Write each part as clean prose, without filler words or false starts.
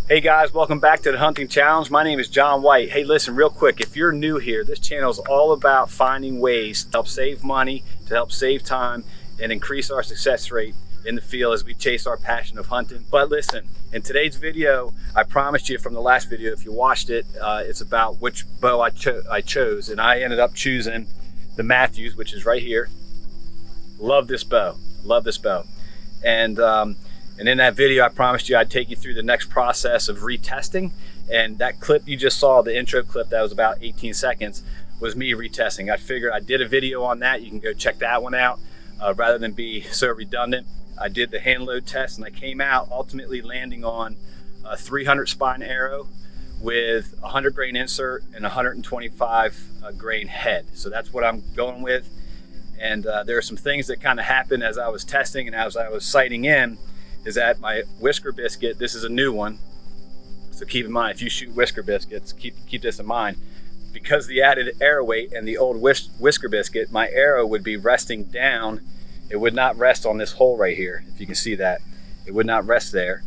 Hey guys, welcome back to the Hunting Challenge. My name is Jon White. Hey, listen real quick, if you're new here, this channel is all about finding ways to help save money, to help save time, and increase our success rate in the field as we chase our passion of hunting. But listen, in today's video, I promised you from the last video, if you watched it, it's about which bow I chose, and I ended up choosing the Mathews, which is right here. Love this bow, love this bow. And in that video, I promised you I'd take you through the next process of retesting. And that clip you just saw, the intro clip that was about 18 seconds, was me retesting. I figured I did a video on that. You can go check that one out. Rather than be so redundant, I did the hand load test and I came out ultimately landing on a 300 spine arrow with 100 grain insert and 125 grain head. So that's what I'm going with. And there are some things that kind of happened as I was testing and as I was sighting in, is that my whisker biscuit, this is a new one, so keep in mind if you shoot whisker biscuits, keep this in mind. Because the added arrow weight and the old whisker biscuit, my arrow would be resting down. It would not rest on this hole right here, if you can see that. It would not rest there.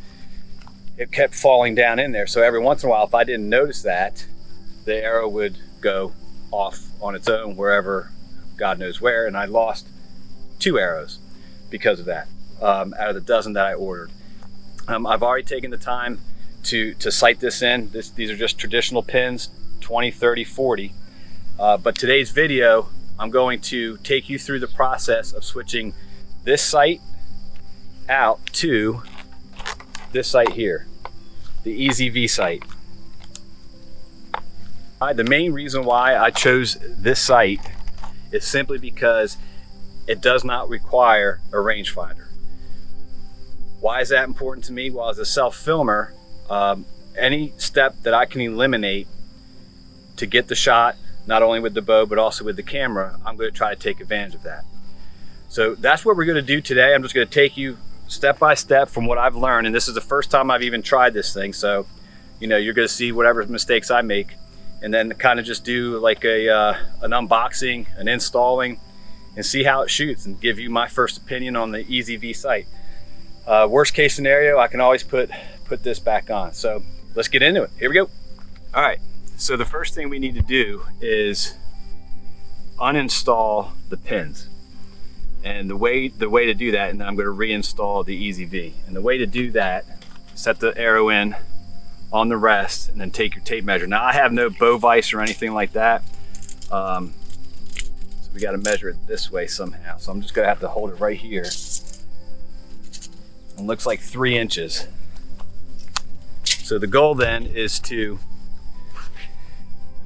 It kept falling down in there, so every once in a while, if I didn't notice that, the arrow would go off on its own wherever, God knows where, and I lost 2 arrows because of that. Out of the dozen that I ordered. I've already taken the time to sight this in. These are just traditional pins, 20, 30, 40. But today's video, I'm going to take you through the process of switching this sight out to this sight here, the ESV Sight. The main reason why I chose this sight is simply because it does not require a rangefinder. Why is that important to me? Well, as a self-filmer, any step that I can eliminate to get the shot, not only with the bow, but also with the camera, I'm going to try to take advantage of that. So that's what we're going to do today. I'm just going to take you step by step from what I've learned. And this is the first time I've even tried this thing. So, you know, you're going to see whatever mistakes I make and then kind of just do like an unboxing, an installing, and see how it shoots and give you my first opinion on the ESV Sight. Worst case scenario, I can always put this back on. So let's get into it. Here we go. All right, so the first thing we need to do is uninstall the pins. And the way to do that, and then I'm going to reinstall the Easy V. And the way to do that, set the arrow in on the rest and then take your tape measure. Now I have no bow vise or anything like that. So we got to measure it this way somehow. So I'm just going to have to hold it right here. It looks like 3 inches. So the goal then is to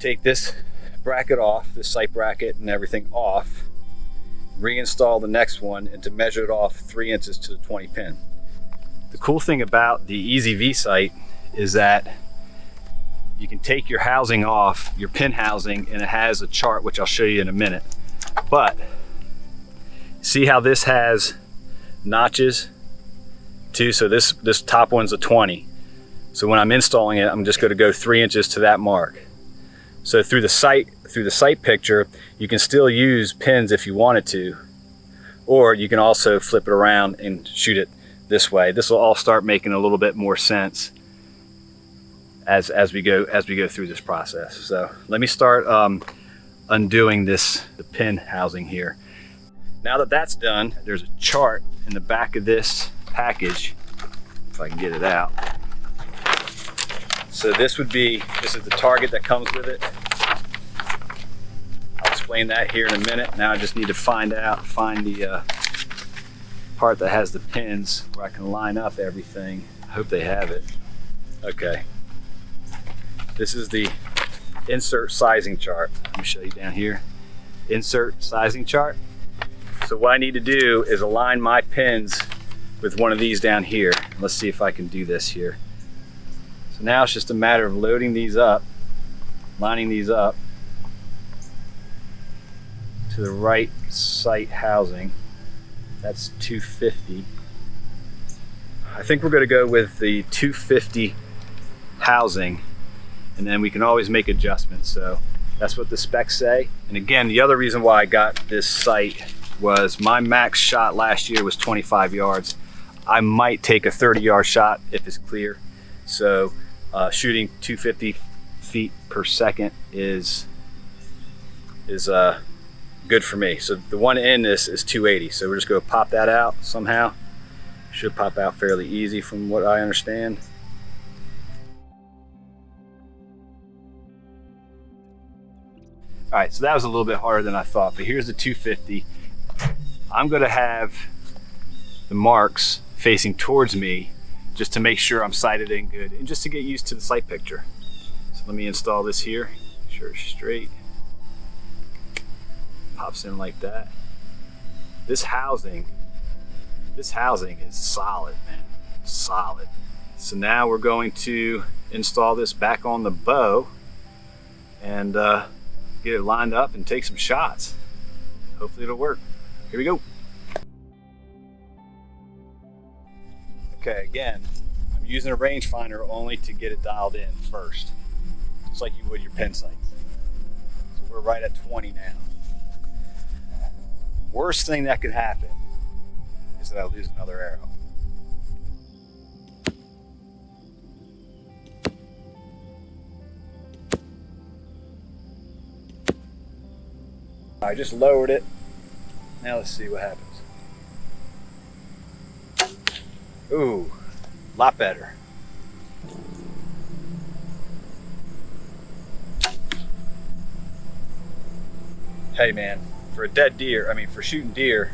take this bracket off, this sight bracket and everything off, reinstall the next one, and to measure it off 3 inches to the 20 pin. The cool thing about the ESV Sight is that you can take your housing off, your pin housing, and it has a chart, which I'll show you in a minute. But see how this has notches too? So this top one's a 20. So when I'm installing it, I'm just going to go 3 inches to that mark. So through the sight picture, you can still use pins if you wanted to, or you can also flip it around and shoot it this way. This will all start making a little bit more sense as we go through this process. So let me start undoing the pin housing here. Now that that's done, there's a chart in the back of this package, if I can get it out. So this is the target that comes with it. I'll explain that here in a minute. Now I just need to find the part that has the pins where I can line up everything. I hope they have it. Okay. This is the insert sizing chart. Let me show you down here. Insert sizing chart. So what I need to do is align my pins with one of these down here. Let's see if I can do this here. So now it's just a matter of loading these up, lining these up to the right sight housing. That's 250. I think we're going to go with the 250 housing, and then we can always make adjustments. So that's what the specs say. And again, the other reason why I got this sight was my max shot last year was 25 yards. I might take a 30-yard shot if it's clear. So shooting 250 feet per second is good for me. So the one in this is 280. So we're just going to pop that out somehow. Should pop out fairly easy from what I understand. All right, so that was a little bit harder than I thought, but here's the 250. I'm going to have the marks facing towards me just to make sure I'm sighted in good and just to get used to the sight picture. So let me install this here. Make sure it's straight. Pops in like that. This housing is solid, man. Solid. So now we're going to install this back on the bow and get it lined up and take some shots. Hopefully it'll work. Here we go. Okay, again, I'm using a rangefinder only to get it dialed in first, just like you would your pen sights. So we're right at 20 now. Worst thing that could happen is that I lose another arrow. I just lowered it. Now let's see what happens. Ooh, a lot better. Hey man, for a dead deer, for shooting deer,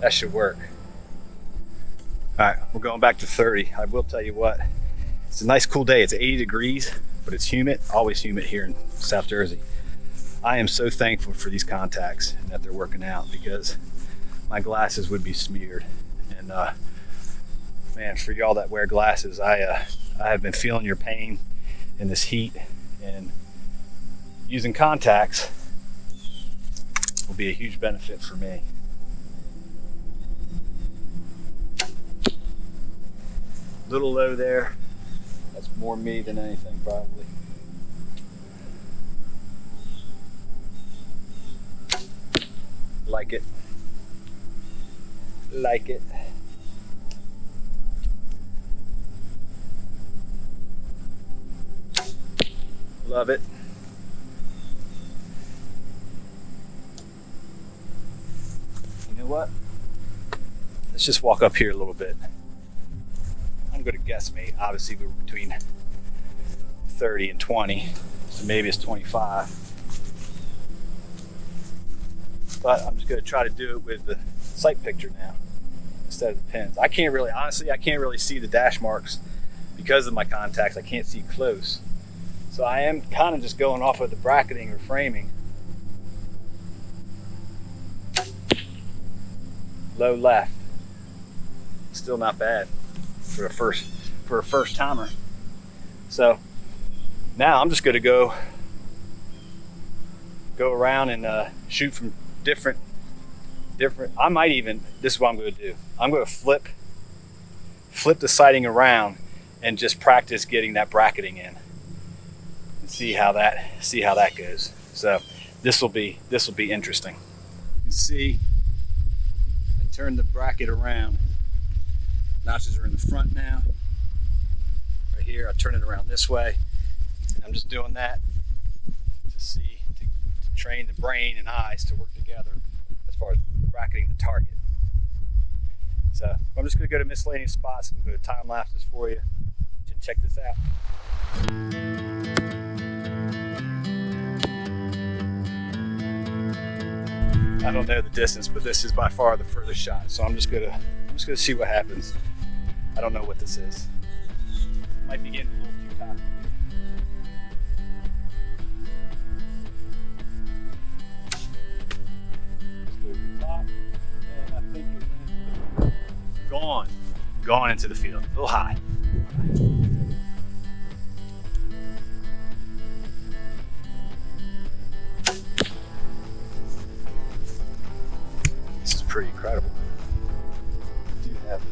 that should work. All right, we're going back to 30. I will tell you what, it's a nice cool day. It's 80 degrees, but it's humid, always humid here in South Jersey. I am so thankful for these contacts and that they're working out, because my glasses would be smeared. And man, for y'all that wear glasses, I have been feeling your pain in this heat, and using contacts will be a huge benefit for me. Little low there. That's more me than anything, probably. Like it. Like it. Love it. You know what? Let's just walk up here a little bit. I'm going to guesstimate. Obviously, we were between 30 and 20, so maybe it's 25. But I'm just going to try to do it with the sight picture now instead of the pins. I can't really see the dash marks because of my contacts. I can't see close. So I am kind of just going off of the bracketing or framing. Low left. Still not bad for a first timer. So now I'm just going to go around and shoot from different. I might even, this is what I'm going to do. I'm going to flip the sighting around and just practice getting that bracketing in. See how that goes. So this will be interesting. You can see I turned the bracket around. Notches are in the front now. Right here, I turn it around this way. And I'm just doing that to train the brain and eyes to work together as far as bracketing the target. So I'm just going to go to miscellaneous spots and go to time lapses for you. And check this out. I don't know the distance, but this is by far the furthest shot. So I'm just gonna see what happens. I don't know what this is. Might be getting a little too cocky. Let's go to the top, and I think it went gone into the field. A little high. Pretty incredible. I do have a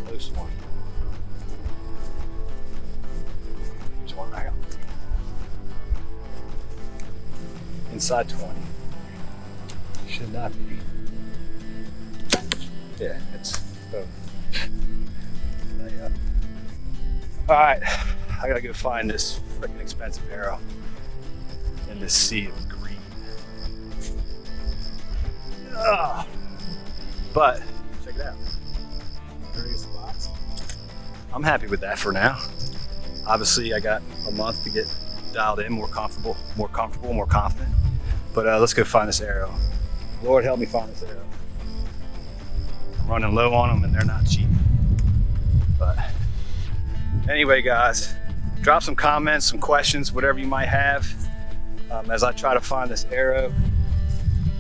close one. There's one right out. Inside 20. Should not be. Yeah, it's both. Lay up. All right, I gotta go find this freaking expensive arrow in this sea of green. But check it out. Various spots. I'm happy with that for now. Obviously, I got a month to get dialed in, more comfortable, more confident. But let's go find this arrow. Lord, help me find this arrow. I'm running low on them, and they're not cheap. But anyway, guys, drop some comments, some questions, whatever you might have. As I try to find this arrow,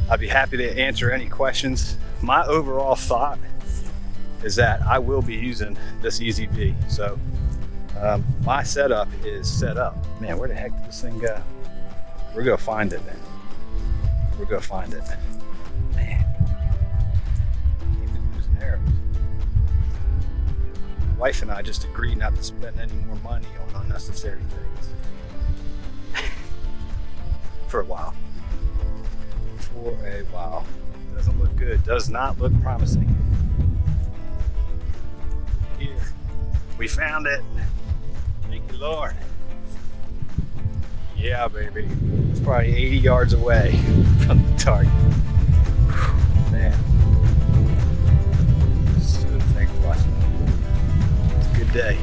I'd be happy to answer any questions. My overall thought is that I will be using this Easy V. So my setup is set up. Man, where the heck did this thing go? We're gonna find it, man. We're gonna find it. Man, keep losing arrows. My wife and I just agreed not to spend any more money on unnecessary things. For a while. Doesn't look good. Does not look promising. Here. We found it. Thank you, Lord. Yeah, baby. It's probably 80 yards away from the target. Man. This is a good thing to watch. It's a good day.